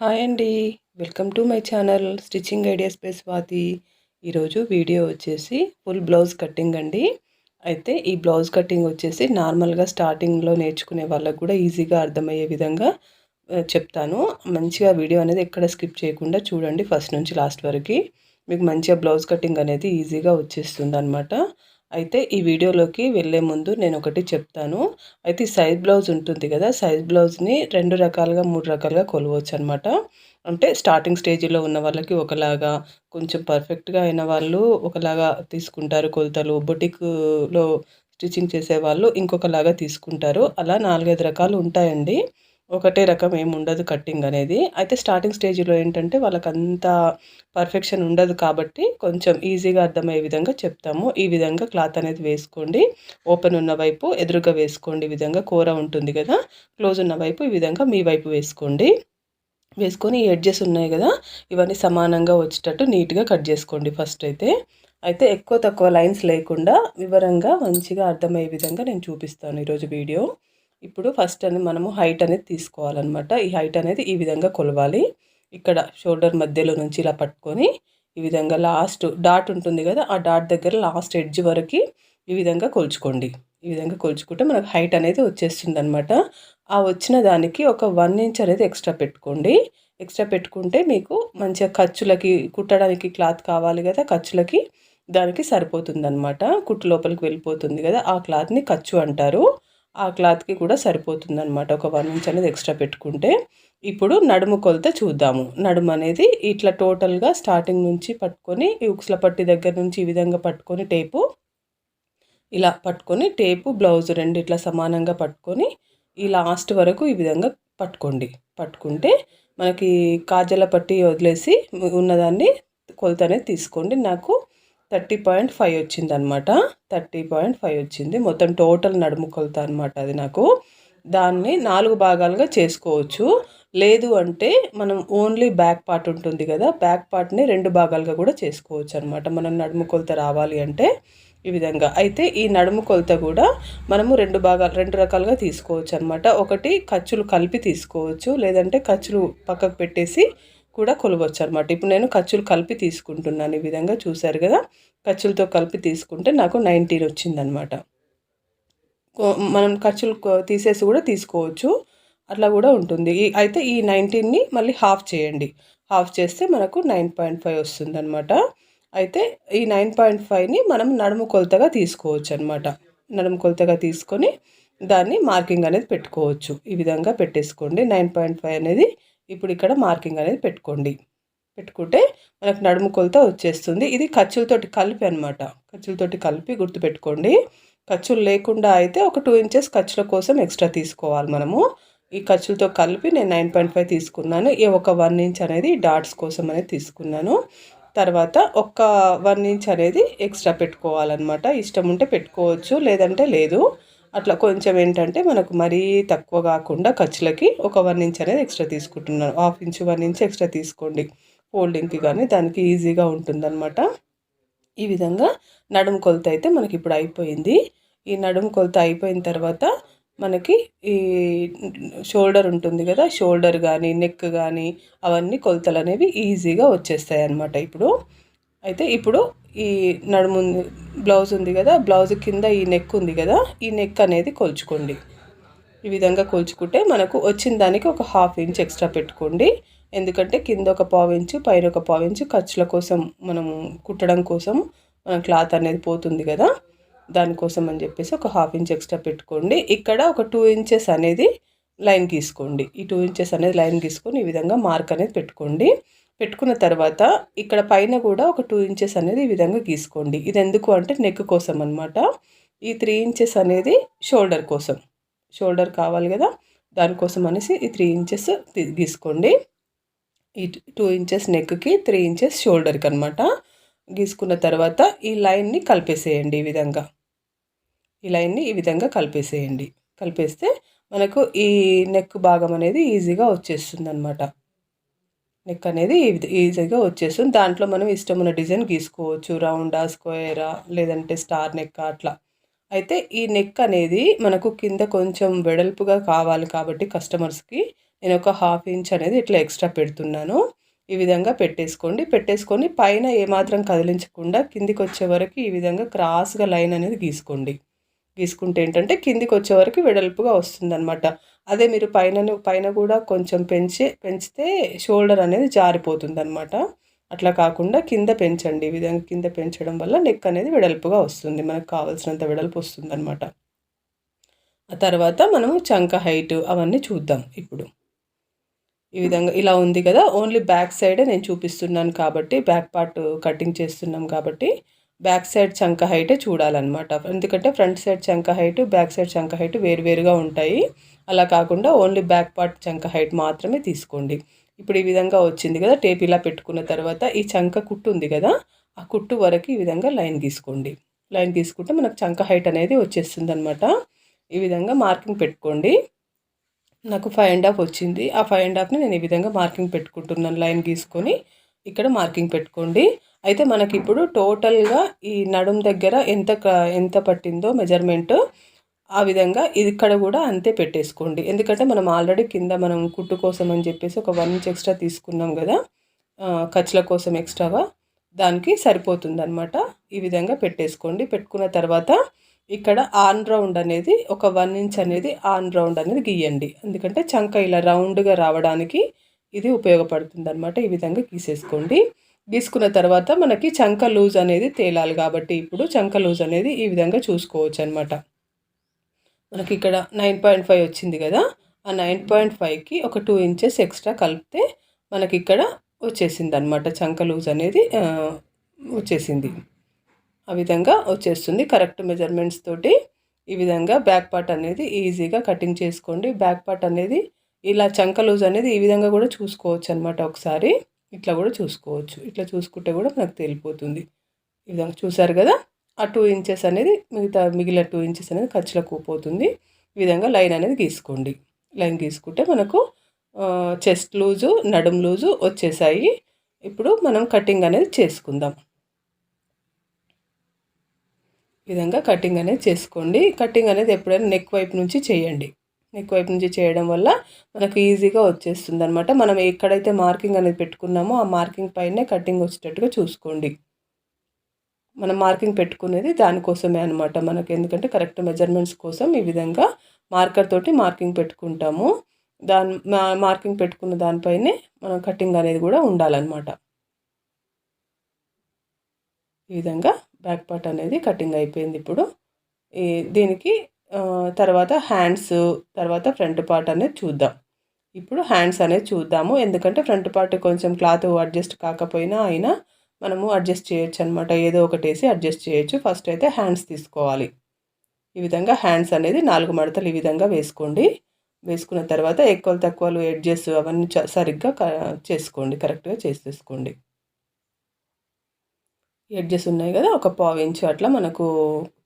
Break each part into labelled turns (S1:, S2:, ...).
S1: Hi అండి. Welcome to my channel stitching ideas by Swathi. ఈరోజు video వచ్చేసి ఫుల్ బ్లౌజ్ కటింగ్ అండి. అయితే ఈ బ్లౌజ్ కటింగ్ వచ్చేసి నార్మల్గా స్టార్టింగ్లో నేర్చుకునే వాళ్ళకు కూడా ఈజీగా అర్థమయ్యే విధంగా చెప్తాను. మంచిగా వీడియో అనేది ఎక్కడ స్కిప్ చేయకుండా చూడండి ఫస్ట్ నుంచి లాస్ట్ వరకు. మీకు మంచిగా బ్లౌజ్ కటింగ్ అనేది ఈజీగా వచ్చేస్తుంది అనమాట. అయితే ఈ వీడియోలోకి వెళ్ళే ముందు నేను ఒకటి చెప్తాను. అయితే ఈ సైజ్ బ్లౌజ్ ఉంటుంది కదా, సైజ్ బ్లౌజ్ని 2 రకాలుగా 3 రకాలుగా కొలవచ్చు అనమాట. అంటే స్టార్టింగ్ స్టేజ్లో ఉన్న వాళ్ళకి ఒకలాగా, కొంచెం పర్ఫెక్ట్గా అయిన వాళ్ళు ఒకలాగా తీసుకుంటారు కొలతలు, బొటిక్లో స్టిచ్చింగ్ చేసేవాళ్ళు ఇంకొకలాగా తీసుకుంటారు. అలా 4, 5 రకాలు ఉంటాయండి. ఒకటే రకం ఏమి ఉండదు కట్టింగ్ అనేది. అయితే స్టార్టింగ్ స్టేజ్లో ఏంటంటే వాళ్ళకంత పర్ఫెక్షన్ ఉండదు కాబట్టి కొంచెం ఈజీగా అర్థమయ్యే విధంగా చెప్తాము. ఈ విధంగా క్లాత్ అనేది వేసుకోండి. ఓపెన్ ఉన్న వైపు ఎదురుగా వేసుకోండి. ఈ విధంగా కూర ఉంటుంది కదా, క్లోజ్ ఉన్న వైపు ఈ విధంగా మీ వైపు వేసుకోండి. వేసుకొని ఈ ఎడ్జెస్ ఉన్నాయి కదా, ఇవన్నీ సమానంగా వచ్చేటట్టు నీట్గా కట్ చేసుకోండి ఫస్ట్ అయితే ఎక్కువ తక్కువ లైన్స్ లేకుండా వివరంగా మంచిగా అర్థమయ్యే విధంగా నేను చూపిస్తాను ఈరోజు వీడియో. ఇప్పుడు ఫస్ట్ మనము హైట్ అనేది తీసుకోవాలన్నమాట. ఈ హైట్ అనేది ఈ విధంగా కొలవాలి. ఇక్కడ షోల్డర్ మధ్యలో నుంచి ఇలా పట్టుకొని ఈ విధంగా లాస్ట్ డాట్ ఉంటుంది కదా, ఆ డాట్ దగ్గర లాస్ట్ ఎడ్జ్ వరకు ఈ విధంగా కొలుచుకోండి. ఈ విధంగా కొలుచుకుంటే మనకు హైట్ అనేది వచ్చేస్తుంది అనమాట. ఆ వచ్చిన దానికి ఒక 1 ఇంచ్ అనేది ఎక్స్ట్రా పెట్టుకోండి. ఎక్స్ట్రా పెట్టుకుంటే మీకు మంచిగా ఖర్చులకి కుట్టడానికి క్లాత్ కావాలి కదా, ఖర్చులకి దానికి సరిపోతుందన్నమాట. కుట్టు లోపలికి వెళ్ళిపోతుంది కదా, ఆ క్లాత్ని ఖర్చు అంటారు. ఆ క్లాత్కి కూడా సరిపోతుందన్నమాట. ఒక 1 ఇంచ్ అనేది ఎక్స్ట్రా పెట్టుకుంటే. ఇప్పుడు నడుము కొలత చూద్దాము. నడుము అనేది ఇట్లా టోటల్గా స్టార్టింగ్ నుంచి పట్టుకొని ఈ ఉక్సుల పట్టి దగ్గర నుంచి ఈ విధంగా పట్టుకొని టేపు ఇలా పట్టుకొని టేపు బ్లౌజ్ రెండు ఇట్లా సమానంగా పట్టుకొని ఈ లాస్ట్ వరకు ఈ విధంగా పట్టుకోండి. పట్టుకుంటే మనకి కాజల పట్టి వదిలేసి ఉన్నదాన్ని కొలత అనేది తీసుకోండి. నాకు 30.5 వచ్చిందనమాట. 30.5 వచ్చింది. మొత్తం టోటల్ నడుము కొలత అనమాట అది నాకు. దాన్ని 4 భాగాలుగా చేసుకోవచ్చు. లేదు అంటే మనం ఓన్లీ బ్యాక్ పార్ట్ ఉంటుంది కదా, బ్యాక్ పార్ట్ని 2 భాగాలుగా కూడా చేసుకోవచ్చు అనమాట. మనం నడుము కొలత రావాలి అంటే ఈ విధంగా. అయితే ఈ నడుము కొలత కూడా మనము 2 రకాలుగా తీసుకోవచ్చు అనమాట. ఒకటి ఖర్చులు కలిపి తీసుకోవచ్చు, లేదంటే ఖర్చులు పక్కకు పెట్టేసి కూడా కొలవచ్చు అనమాట. ఇప్పుడు నేను ఖర్చులు కలిపి తీసుకుంటున్నాను. ఈ విధంగా చూశారు కదా, ఖర్చులతో కలిపి తీసుకుంటే నాకు 19 వచ్చిందనమాట. మనం ఖర్చులు తీసేసి కూడా తీసుకోవచ్చు, అట్లా కూడా ఉంటుంది. అయితే ఈ 19ని మళ్ళీ హాఫ్ చేయండి. హాఫ్ చేస్తే మనకు 9.5 వస్తుంది అనమాట. అయితే ఈ 9.5ని మనం నడుము కొలతగా తీసుకోవచ్చు అనమాట. నడుము కొలతగా తీసుకొని దాన్ని మార్కింగ్ అనేది పెట్టుకోవచ్చు. ఈ విధంగా పెట్టేసుకోండి. 9.5 అనేది ఇప్పుడు ఇక్కడ మార్కింగ్ అనేది పెట్టుకోండి. పెట్టుకుంటే మనకు నడుము కొలత వచ్చేస్తుంది. ఇది ఖర్చులతోటి కలిపి అనమాట. ఖర్చులతోటి కలిపి గుర్తుపెట్టుకోండి. ఖర్చులు లేకుండా అయితే ఒక 2 ఇంచెస్ ఖర్చుల కోసం ఎక్స్ట్రా తీసుకోవాలి మనము. ఈ ఖర్చులతో కలిపి నేను 9.5 తీసుకున్నాను. ఈ ఒక 1 ఇంచ్ అనేది డాట్స్ కోసం అనేది తీసుకున్నాను. తర్వాత ఒక 1 ఇంచ్ అనేది ఎక్స్ట్రా పెట్టుకోవాలన్నమాట. ఇష్టం ఉంటే పెట్టుకోవచ్చు, లేదంటే లేదు. అట్లా కొంచెం ఏంటంటే మనకు మరీ తక్కువ కాకుండా ఖర్చులకి ఒక 1 ఇంచ్ అనేది ఎక్స్ట్రా తీసుకుంటున్నాను. 1/2 ఇంచ్ 1 ఇంచ్ ఎక్స్ట్రా తీసుకోండి. ఫోల్డింగ్కి కానీ దానికి ఈజీగా ఉంటుందన్నమాట. ఈ విధంగా నడుము కొలత అయితే మనకి ఇప్పుడు అయిపోయింది. ఈ నడుము కొలత అయిపోయిన తర్వాత మనకి ఈ షోల్డర్ ఉంటుంది కదా, షోల్డర్ కానీ నెక్ కానీ అవన్నీ కొలతలు అనేవి ఈజీగా వచ్చేస్తాయి అన్నమాట ఇప్పుడు. అయితే ఇప్పుడు ఈ నడుము బ్లౌజ్ ఉంది కదా, బ్లౌజ్ కింద ఈ నెక్ ఉంది కదా, ఈ నెక్ అనేది కొలుచుకోండి. ఈ విధంగా కొలుచుకుంటే మనకు వచ్చిన దానికి ఒక 1/2 ఇంచ్ ఎక్స్ట్రా పెట్టుకోండి. ఎందుకంటే కింద ఒక 1/4 ఇంచు పైన ఒక 1/4 ఇంచు ఖర్చుల కోసం మనము కుట్టడం కోసం మన క్లాత్ అనేది పోతుంది కదా, దానికోసం అని చెప్పేసి ఒక 1/2 ఇంచ్ ఎక్స్ట్రా పెట్టుకోండి. ఇక్కడ ఒక 2 ఇంచెస్ అనేది లైన్ గీసుకోండి. ఈ 2 ఇంచెస్ అనేది లైన్ గీసుకొని ఈ విధంగా మార్క్ అనేది పెట్టుకోండి. పెట్టుకున్న తర్వాత ఇక్కడ పైన కూడా ఒక 2 ఇంచెస్ అనేది ఈ విధంగా గీసుకోండి. ఇది ఎందుకు అంటే నెక్ కోసం అనమాట. ఈ 3 ఇంచెస్ అనేది షోల్డర్ కోసం, షోల్డర్ కావాలి కదా, దానికోసం అనేసి ఈ 3 ఇంచెస్ గీసుకోండి. ఈ 2 ఇంచెస్ నెక్కి, 3 ఇంచెస్ షోల్డర్కి అనమాట. గీసుకున్న తర్వాత ఈ లైన్ని కలిపేసేయండి. ఈ విధంగా ఈ లైన్ని ఈ విధంగా కలిపేసేయండి. కలిపేస్తే మనకు ఈ నెక్ భాగం అనేది ఈజీగా వచ్చేస్తుంది అనమాట. నెక్ అనేది ఈజీగా వచ్చేస్తుంది. దాంట్లో మనం ఇష్టమైన డిజైన్ గీసుకోవచ్చు. రౌండా, స్క్వేరా, లేదంటే స్టార్ నెక్ అట్లా. అయితే ఈ నెక్ అనేది మనకు కింద కొంచెం వెడల్పుగా కావాలి కాబట్టి కస్టమర్స్కి నేను ఒక 1/2 ఇంచ్ అనేది ఇట్లా ఎక్స్ట్రా పెడుతున్నాను. ఈ విధంగా పెట్టేసుకొని పైన ఏమాత్రం కదిలించకుండా కిందికి వచ్చే వరకు ఈ విధంగా క్రాస్గా లైన్ అనేది గీసుకుంటే ఏంటంటే కిందికి వచ్చే వరకు వెడల్పుగా వస్తుందన్నమాట. అదే మీరు పైన కూడా కొంచెం పెంచితే షోల్డర్ అనేది జారిపోతుందన్నమాట. అట్లా కాకుండా కింద పెంచండి. ఈ విధంగా కింద పెంచడం వల్ల నెక్ అనేది వెడల్పుగా వస్తుంది. మనకు కావాల్సినంత వెడల్పు వస్తుందన్నమాట. ఆ తర్వాత మనము చంక హైట్ అవన్నీ చూద్దాం ఇప్పుడు. ఈ విధంగా ఇలా ఉంది కదా, ఓన్లీ బ్యాక్ సైడే నేను చూపిస్తున్నాను కాబట్టి, బ్యాక్ పార్ట్ కటింగ్ చేస్తున్నాం కాబట్టి బ్యాక్ సైడ్ చంక హైటే చూడాలన్నమాట. ఎందుకంటే ఫ్రంట్ సైడ్ చంక హైట్, బ్యాక్ సైడ్ చంక హైట్ వేరువేరుగా ఉంటాయి. అలా కాకుండా ఓన్లీ బ్యాక్ పార్ట్ చంక హైట్ మాత్రమే తీసుకోండి. ఇప్పుడు ఈ విధంగా వచ్చింది కదా, టేప్ ఇలా పెట్టుకున్న తర్వాత ఈ చంక కుట్టు ఉంది కదా, ఆ కుట్టు వరకు ఈ విధంగా లైన్ గీసుకోండి. లైన్ తీసుకుంటే మనకు చంక హైట్ అనేది వచ్చేస్తుంది అనమాట. ఈ విధంగా మార్కింగ్ పెట్టుకోండి. నాకు 5.5 వచ్చింది. ఆ 5.5ని నేను ఈ విధంగా మార్కింగ్ పెట్టుకుంటున్నాను. లైన్ గీసుకొని ఇక్కడ మార్కింగ్ పెట్టుకోండి. అయితే మనకి ఇప్పుడు టోటల్గా ఈ నడుం దగ్గర ఎంత పట్టిందో మెజర్మెంట్, ఆ విధంగా ఇక్కడ కూడా అంతే పెట్టేసుకోండి. ఎందుకంటే మనం ఆల్రెడీ కింద మనం కుట్టు కోసం అని చెప్పేసి ఒక 1 ఇంచ్ ఎక్స్ట్రా తీసుకున్నాం కదా, ఖర్చుల కోసం ఎక్స్ట్రాగా, దానికి సరిపోతుందన్నమాట. ఈ విధంగా పెట్టేసుకోండి. పెట్టుకున్న తర్వాత ఇక్కడ ఆన్ రౌండ్ అనేది ఒక 1 ఇంచ్ అనేది ఆన్ రౌండ్ అనేది గీయండి. ఎందుకంటే చంక ఇలా రౌండ్గా రావడానికి ఇది ఉపయోగపడుతుంది అనమాట. ఈ విధంగా గీసేసుకోండి. గీసుకున్న తర్వాత మనకి చంక లూజ్ అనేది తేలాలి కాబట్టి ఇప్పుడు చంక లూజ్ అనేది ఈ విధంగా చూసుకోవచ్చు అనమాట. మనకి ఇక్కడ 9.5 వచ్చింది కదా, ఆ 9.5కి ఒక 2 ఇంచెస్ ఎక్స్ట్రా కలిపితే మనకి ఇక్కడ వచ్చేసింది అనమాట. చంక లూజ్ అనేది వచ్చేసింది. ఆ విధంగా వచ్చేస్తుంది. కరెక్ట్ మెజర్మెంట్స్ తోటి ఈ విధంగా బ్యాక్ పార్ట్ అనేది ఈజీగా కటింగ్ చేసుకోండి. బ్యాక్ పార్ట్ అనేది ఇలా చంక లూజ్ అనేది ఈ విధంగా కూడా చూసుకోవచ్చు అనమాట. ఒకసారి ఇట్లా కూడా చూసుకోవచ్చు. ఇట్లా చూసుకుంటే కూడా మనకు తేలిపోతుంది. ఈ విధంగా చూసారు కదా, ఆ 2 ఇంచెస్ అనేది మిగిలిన 2 ఇంచెస్ అనేది ఖర్చులకు పోతుంది. ఈ విధంగా లైన్ అనేది గీసుకోండి. లైన్ గీసుకుంటే మనకు చెస్ట్ లూజు, నడుం లూజు వచ్చేసాయి. ఇప్పుడు మనం కటింగ్ అనేది చేసుకుందాం. ఈ విధంగా కటింగ్ అనేది చేసుకోండి. కటింగ్ అనేది ఎప్పుడైనా నెక్ వైపు నుంచి చేయండి. నెక్ వైపు నుంచి చేయడం వల్ల మనకు ఈజీగా వచ్చేస్తుంది అనమాట. మనం ఎక్కడైతే మార్కింగ్ అనేది పెట్టుకున్నామో ఆ మార్కింగ్ పైనే కటింగ్ వచ్చేటట్టుగా చూసుకోండి. మనం మార్కింగ్ పెట్టుకునేది దానికోసమే అనమాట. మనకు ఎందుకంటే కరెక్ట్ మెజర్మెంట్స్ కోసం ఈ విధంగా మార్కర్ తోటి మార్కింగ్ పెట్టుకుంటాము. మార్కింగ్ పెట్టుకున్న దానిపైనే మనం కటింగ్ అనేది కూడా ఉండాలన్నమాట. ఈ విధంగా బ్యాక్ పార్ట్ అనేది కటింగ్ అయిపోయింది. ఇప్పుడు దీనికి తర్వాత హ్యాండ్స్, తర్వాత ఫ్రంట్ పార్ట్ అనేది చూద్దాం. ఇప్పుడు హ్యాండ్స్ అనేది చూద్దాము. ఎందుకంటే ఫ్రంట్ పార్ట్ కొంచెం క్లాత్ అడ్జస్ట్ కాకపోయినా అయినా మనము అడ్జస్ట్ చేయొచ్చు అనమాట. ఏదో ఒకటి వేసి అడ్జస్ట్ చేయొచ్చు. ఫస్ట్ అయితే హ్యాండ్స్ తీసుకోవాలి. ఈ విధంగా హ్యాండ్స్ అనేది 4 మడతలు ఈ విధంగా వేసుకోండి. వేసుకున్న తర్వాత ఎక్కువలు తక్కువలు ఎడ్జెస్ అవన్నీ సరిగ్గా చేసుకోండి. కరెక్ట్గా చేసేసుకోండి. ఎడ్జెస్ ఉన్నాయి కదా, ఒక 1/4 ఇంచు అట్లా మనకు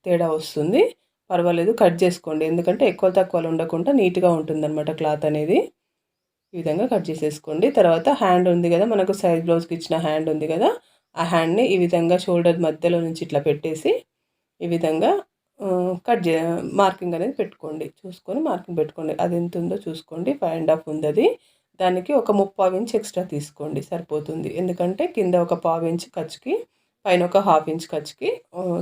S1: తేడా వస్తుంది. పర్వాలేదు, కట్ చేసుకోండి. ఎందుకంటే ఎక్కువ తక్కువలు ఉండకుండా నీట్గా ఉంటుందన్నమాట క్లాత్ అనేది. ఈ విధంగా కట్ చేసేసుకోండి. తర్వాత హ్యాండ్ ఉంది కదా, మనకు సైజ్ బ్లౌజ్కి ఇచ్చిన హ్యాండ్ ఉంది కదా, ఆ హ్యాండ్ని ఈ విధంగా షోల్డర్ మధ్యలో నుంచి ఇట్లా పెట్టేసి ఈ విధంగా మార్కింగ్ అనేది పెట్టుకోండి. చూసుకొని మార్కింగ్ పెట్టుకోండి. అది ఎంత ఉందో చూసుకోండి. 5.5 ఉంది అది. దానికి ఒక 3/4 ఇంచ్ ఎక్స్ట్రా తీసుకోండి, సరిపోతుంది. ఎందుకంటే కింద ఒక 1/4 ఇంచ్ ఖర్చుకి, పైన ఒక 1/2 ఇంచ్ ఖర్చుకి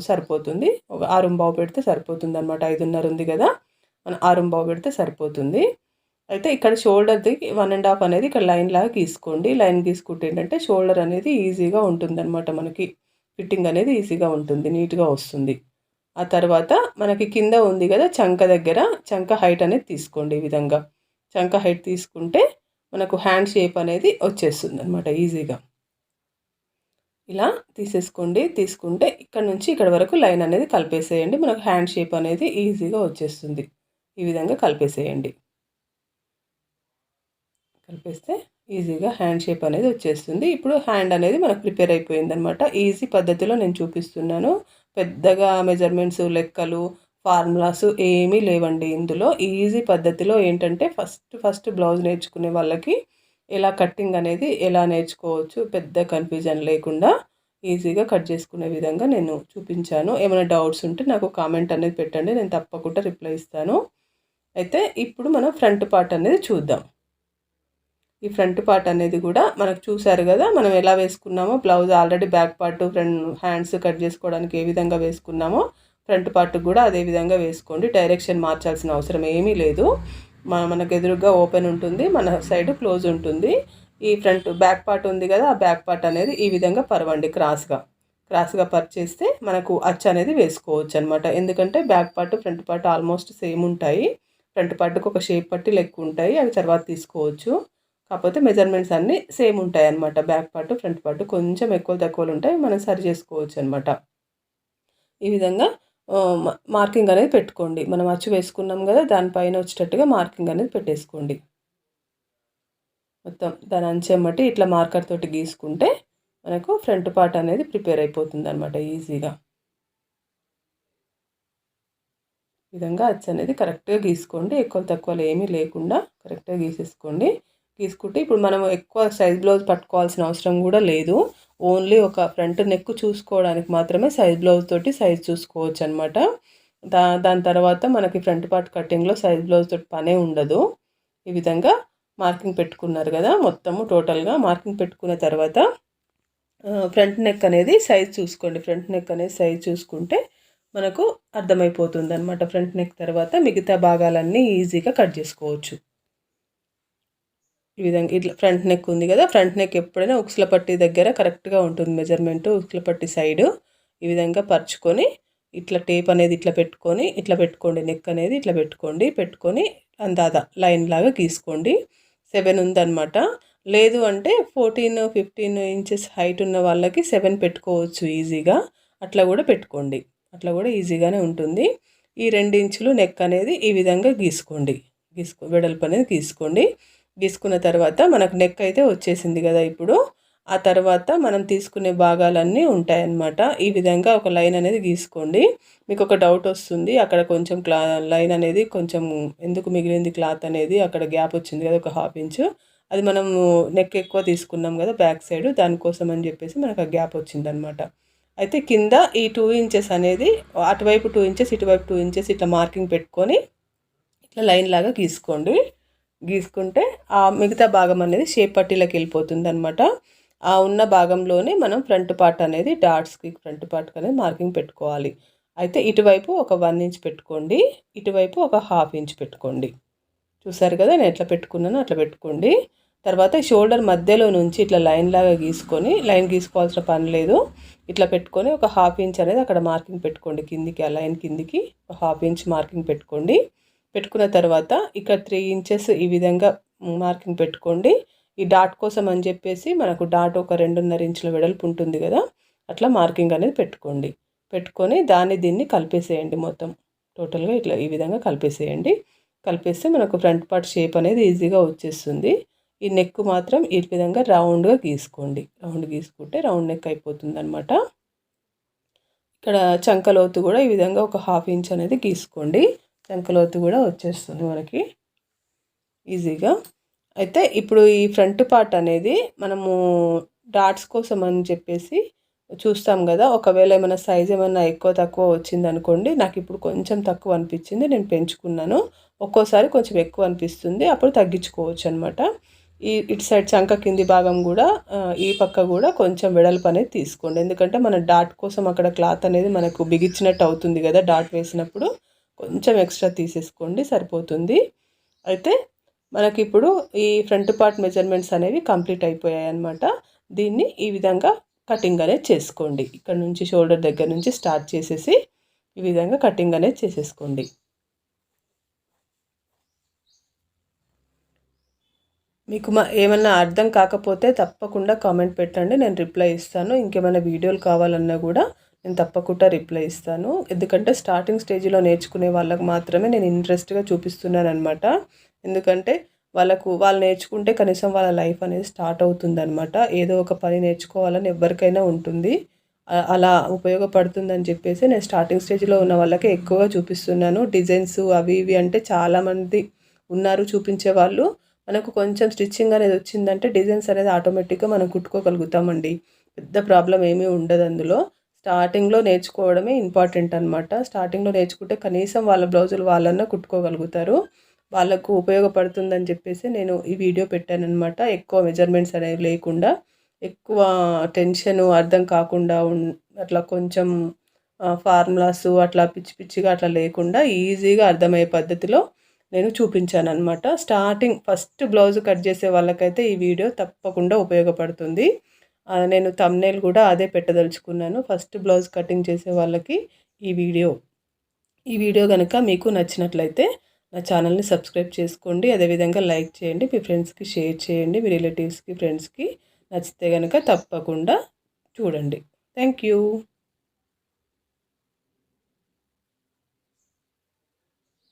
S1: సరిపోతుంది. ఒక 6.5 పెడితే సరిపోతుంది అనమాట. 5.5 ఉంది కదా, మనం 6.5 పెడితే సరిపోతుంది. అయితే ఇక్కడ షోల్డర్ది 1.5 అనేది ఇక్కడ లైన్ లాగా గీసుకోండి. లైన్ గీసుకుంటే ఏంటంటే షోల్డర్ అనేది ఈజీగా ఉంటుందన్నమాట. మనకి ఫిట్టింగ్ అనేది ఈజీగా ఉంటుంది, నీట్గా వస్తుంది. ఆ తర్వాత మనకి కింద ఉంది కదా చంక దగ్గర, చంక హైట్ అనేది తీసుకోండి. ఈ విధంగా చంక హైట్ తీసుకుంటే మనకు హ్యాండ్ షేప్ అనేది వచ్చేస్తుంది అనమాట ఈజీగా. ఇలా తీసేసుకోండి. తీసుకుంటే ఇక్కడ నుంచి ఇక్కడ వరకు లైన్ అనేది కలిపేసేయండి. మనకు హ్యాండ్ షేప్ అనేది ఈజీగా వచ్చేస్తుంది. ఈ విధంగా కలిపేసేయండి. కలిపేస్తే ఈజీగా హ్యాండ్ షేప్ అనేది వచ్చేస్తుంది. ఇప్పుడు హ్యాండ్ అనేది మనకు ప్రిపేర్ అయిపోయిందనమాట. ఈజీ పద్ధతిలో నేను చూపిస్తున్నాను. పెద్దగా మెజర్మెంట్స్, లెక్కలు, ఫార్ములాస్ ఏమీ లేవండి ఇందులో. ఈజీ పద్ధతిలో ఏంటంటే ఫస్ట్ బ్లౌజ్ నేర్చుకునే వాళ్ళకి ఎలా కట్టింగ్ అనేది ఎలా నేర్చుకోవచ్చు, పెద్ద కన్ఫ్యూజన్ లేకుండా ఈజీగా కట్ చేసుకునే విధంగా నేను చూపించాను. ఏమైనా డౌట్స్ ఉంటే నాకు కామెంట్ అనేది పెట్టండి, నేను తప్పకుండా రిప్లై ఇస్తాను. అయితే ఇప్పుడు మనం ఫ్రంట్ పార్ట్ అనేది చూద్దాం. ఈ ఫ్రంట్ పార్ట్ అనేది కూడా మనకు చూసారు కదా, మనం ఎలా వేసుకున్నామో blouse already back part front hands cut చేసుకోవడానికి ఏ విధంగా వేసుకున్నామో ఫ్రంట్ పార్ట్ కూడా అదే విధంగా వేసుకోండి. డైరెక్షన్ మార్చాల్సిన అవసరం ఏమీ లేదు. మనకు ఎదురుగా ఓపెన్ ఉంటుంది, మన సైడ్ క్లోజ్ ఉంటుంది. ఈ ఫ్రంట్ బ్యాక్ పార్ట్ ఉంది కదా, ఆ బ్యాక్ పార్ట్ అనేది ఈ విధంగా పరవండి, క్రాస్గా పరిచేస్తే మనకు అచ్చు అనేది వేసుకోవచ్చు అనమాట. ఎందుకంటే back part front part almost same ఉంటాయి. ఫ్రంట్ పార్ట్కి ఒక షేప్ పట్టి లెక్క ఉంటాయి, అవి తర్వాత తీసుకోవచ్చు. కాకపోతే మెజర్మెంట్స్ అన్నీ సేమ్ ఉంటాయి అనమాట. బ్యాక్ పార్ట్ ఫ్రంట్ పార్ట్ కొంచెం ఎక్కువ తక్కువలు ఉంటాయి, మనం సరి చేసుకోవచ్చు అనమాట. ఈ విధంగా మార్కింగ్ అనేది పెట్టుకోండి. మనం అచ్చు వేసుకున్నాం కదా, దానిపైన వచ్చేటట్టుగా మార్కింగ్ అనేది పెట్టేసుకోండి. మొత్తం దాని అంచెమ్మటి ఇట్లా మార్కర్ తోటి గీసుకుంటే మనకు ఫ్రంట్ పార్ట్ అనేది ప్రిపేర్ అయిపోతుంది అనమాట ఈజీగా. ఈ విధంగా అచ్చు అనేది కరెక్ట్గా గీసుకోండి, ఎక్కువ తక్కువలు ఏమీ లేకుండా కరెక్ట్గా గీసేసుకోండి. గీసుకుంటే ఇప్పుడు మనం ఎక్కువ సైజ్ బ్లౌజ్ పట్టుకోవాల్సిన అవసరం కూడా లేదు. ఓన్లీ ఒక ఫ్రంట్ నెక్ చూసుకోవడానికి మాత్రమే సైజ్ బ్లౌజ్ తోటి సైజ్ చూసుకోవచ్చు అనమాట. దాని తర్వాత మనకి ఫ్రంట్ పార్ట్ కటింగ్లో సైజ్ బ్లౌజ్ తోటి పనే ఉండదు. ఈ విధంగా మార్కింగ్ పెట్టుకున్నారు కదా, మొత్తము టోటల్గా మార్కింగ్ పెట్టుకున్న తర్వాత ఫ్రంట్ నెక్ అనేది సైజ్ చూసుకోండి. ఫ్రంట్ నెక్ అనేది సైజ్ చూసుకుంటే మనకు అర్థమైపోతుంది అనమాట. ఫ్రంట్ నెక్ తర్వాత మిగతా భాగాలన్నీ ఈజీగా కట్ చేసుకోవచ్చు. ఈ విధంగా ఇట్లా ఫ్రంట్ నెక్ ఉంది కదా, ఫ్రంట్ నెక్ ఎప్పుడైనా ఉక్సుల పట్టి దగ్గర కరెక్ట్గా ఉంటుంది మెజర్మెంట్. ఉక్సుల పట్టి సైడు ఈ విధంగా పరుచుకొని ఇట్లా టేప్ అనేది ఇట్లా పెట్టుకోండి. నెక్ అనేది ఇట్లా పెట్టుకొని అందాదా లైన్ లాగా గీసుకోండి. 7 ఉందన్నమాట. లేదు అంటే 14-15 ఇంచెస్ హైట్ ఉన్న వాళ్ళకి 7 పెట్టుకోవచ్చు ఈజీగా. అట్లా కూడా పెట్టుకోండి, అట్లా కూడా ఈజీగానే ఉంటుంది. ఈ 2 ఇంచులు నెక్ అనేది ఈ విధంగా గీసుకోండి. వెడల్పు అనేది గీసుకున్న తర్వాత మనకు నెక్ అయితే వచ్చేసింది కదా. ఇప్పుడు ఆ తర్వాత మనం తీసుకునే భాగాలన్నీ ఉంటాయన్నమాట. ఈ విధంగా ఒక లైన్ అనేది గీసుకోండి. మీకు ఒక డౌట్ వస్తుంది, అక్కడ కొంచెం లైన్ అనేది కొంచెం ఎందుకు మిగిలింది క్లాత్ అనేది, అక్కడ గ్యాప్ వచ్చింది కదా ఒక 1/2 ఇంచు. అది మనం నెక్ ఎక్కువ తీసుకున్నాం కదా బ్యాక్ సైడ్, దానికోసం అని చెప్పేసి మనకు ఆ గ్యాప్ వచ్చిందనమాట. అయితే కింద ఈ 2 ఇంచెస్ అనేది అటువైపు 2 ఇంచెస్ ఇటువైపు 2 ఇంచెస్ ఇట్లా మార్కింగ్ పెట్టుకొని ఇట్లా లైన్ లాగా గీసుకుంటే ఆ మిగతా భాగం అనేది షేప్ పట్టీలోకి వెళ్ళిపోతుంది అనమాట. ఆ ఉన్న భాగంలోనే మనం ఫ్రంట్ పార్ట్ అనేది డాట్స్కి ఫ్రంట్ పార్ట్ అనేది మార్కింగ్ పెట్టుకోవాలి. అయితే ఇటువైపు ఒక 1 ఇంచ్ పెట్టుకోండి, ఇటువైపు ఒక 1/2 ఇంచ్ పెట్టుకోండి. చూసారు కదా, నేను ఎట్లా పెట్టుకున్నానో అట్లా పెట్టుకోండి. తర్వాత షోల్డర్ మధ్యలో నుంచి ఇట్లా లైన్ లాగా లైన్ గీసుకోవాల్సిన పని లేదు. ఇట్లా పెట్టుకొని ఒక 1/2 ఇంచ్ అనేది అక్కడ మార్కింగ్ పెట్టుకోండి కిందికి, ఆ లైన్ కిందికి ఒక 1/2 ఇంచ్ మార్కింగ్ పెట్టుకున్న తర్వాత ఇక్కడ 3 ఇంచెస్ ఈ విధంగా మార్కింగ్ పెట్టుకోండి. ఈ డాట్ కోసం అని చెప్పేసి మనకు డాట్ ఒక 2.5 ఇంచుల వెడల్పు ఉంటుంది కదా, అట్లా మార్కింగ్ అనేది పెట్టుకొని దీన్ని కలిపేసేయండి. మొత్తం టోటల్గా ఇట్లా ఈ విధంగా కలిపేస్తే మనకు ఫ్రంట్ పార్ట్ షేప్ అనేది ఈజీగా వచ్చేస్తుంది. ఈ నెక్ మాత్రం ఈ విధంగా రౌండ్గా గీసుకుంటే రౌండ్ నెక్ అయిపోతుంది అనమాట. ఇక్కడ చంకలోతు కూడా ఈ విధంగా ఒక 1/2 ఇంచ్ అనేది గీసుకోండి. చంకలోతు కూడా వచ్చేస్తుంది మనకి ఈజీగా. అయితే ఇప్పుడు ఈ ఫ్రంట్ పార్ట్ అనేది మనము డాట్స్ కోసం అని చెప్పేసి చూస్తాం కదా, ఒకవేళ ఏమైనా సైజ్ ఏమైనా ఎక్కువ తక్కువ వచ్చింది అనుకోండి. నాకు ఇప్పుడు కొంచెం తక్కువ అనిపించింది, నేను పెంచుకున్నాను. ఒక్కోసారి కొంచెం ఎక్కువ అనిపిస్తుంది, అప్పుడు తగ్గించుకోవచ్చు అనమాట. ఇటు సైడ్ చంక కింది భాగం కూడా ఈ పక్క కూడా కొంచెం వెడల్పు అనేది తీసుకోండి. ఎందుకంటే మన డాట్ కోసం అక్కడ క్లాత్ అనేది మనకు బిగించినట్టు అవుతుంది కదా, డాట్ వేసినప్పుడు కొంచెం ఎక్స్ట్రా తీసేసుకోండి, సరిపోతుంది. అయితే మనకి ఇప్పుడు ఈ ఫ్రంట్ పార్ట్ మెజర్మెంట్స్ అనేవి కంప్లీట్ అయిపోయాయి అన్నమాట. దీన్ని ఈ విధంగా కటింగ్ అనేది చేసుకోండి. ఇక్కడ నుంచి షోల్డర్ దగ్గర నుంచి స్టార్ట్ చేసేసి ఈ విధంగా కటింగ్ అనేది చేసేసుకోండి. మీకు ఏమన్నా అర్థం కాకపోతే తప్పకుండా కామెంట్ పెట్టండి, నేను రిప్లై ఇస్తాను. ఇంకేమైనా వీడియోలు కావాలన్నా కూడా నేను తప్పకుండా రిప్లై ఇస్తాను. ఎందుకంటే స్టార్టింగ్ స్టేజ్లో నేర్చుకునే వాళ్ళకు మాత్రమే నేను ఇంట్రెస్ట్గా చూపిస్తున్నాను అనమాట. ఎందుకంటే వాళ్ళు నేర్చుకుంటే కనీసం వాళ్ళ లైఫ్ అనేది స్టార్ట్ అవుతుందన్నమాట. ఏదో ఒక పని నేర్చుకోవాలని ఎవరికైనా ఉంటుంది, అలా ఉపయోగపడుతుందని చెప్పేసి నేను స్టార్టింగ్ స్టేజ్లో ఉన్న వాళ్ళకే ఎక్కువగా చూపిస్తున్నాను. డిజైన్స్ అవి ఇవి అంటే చాలామంది ఉన్నారు చూపించే వాళ్ళు. మనకు కొంచెం స్టిచ్చింగ్ అనేది వచ్చిందంటే డిజైన్స్ అనేది ఆటోమేటిక్గా మనం కుట్టుకోగలుగుతామండి. పెద్ద ప్రాబ్లం ఏమీ ఉండదు అందులో. స్టార్టింగ్లో నేర్చుకోవడమే ఇంపార్టెంట్ అనమాట. స్టార్టింగ్లో నేర్చుకుంటే కనీసం వాళ్ళ బ్లౌజులు వాళ్ళన్నా కుట్టుకోగలుగుతారు. వాళ్ళకు ఉపయోగపడుతుందని చెప్పేసి నేను ఈ వీడియో పెట్టానన్నమాట. ఎక్కువ మెజర్మెంట్స్ అనేవి లేకుండా, ఎక్కువ టెన్షను అర్థం కాకుండా అట్లా కొంచెం ఫార్ములాసు అట్లా పిచ్చి పిచ్చిగా అట్లా లేకుండా ఈజీగా అర్థమయ్యే పద్ధతిలో నేను చూపించానన్నమాట. స్టార్టింగ్ ఫస్ట్ బ్లౌజ్ కట్ చేసే వాళ్ళకైతే ఈ వీడియో తప్పకుండా ఉపయోగపడుతుంది. నేను థంబ్‌నెయిల్ కూడా అదే పెట్టదలుచుకున్నాను. ఫస్ట్ బ్లౌజ్ కటింగ్ చేసే వాళ్ళకి ఈ వీడియో. ఈ వీడియో గనుక మీకు నచ్చినట్లయితే నా ఛానల్ని సబ్స్క్రైబ్ చేసుకోండి. అదేవిధంగా లైక్ చేయండి, మీ ఫ్రెండ్స్కి షేర్ చేయండి, మీ రిలేటివ్స్కి ఫ్రెండ్స్కి నచ్చితే కనుక తప్పకుండా చూడండి. Thank you.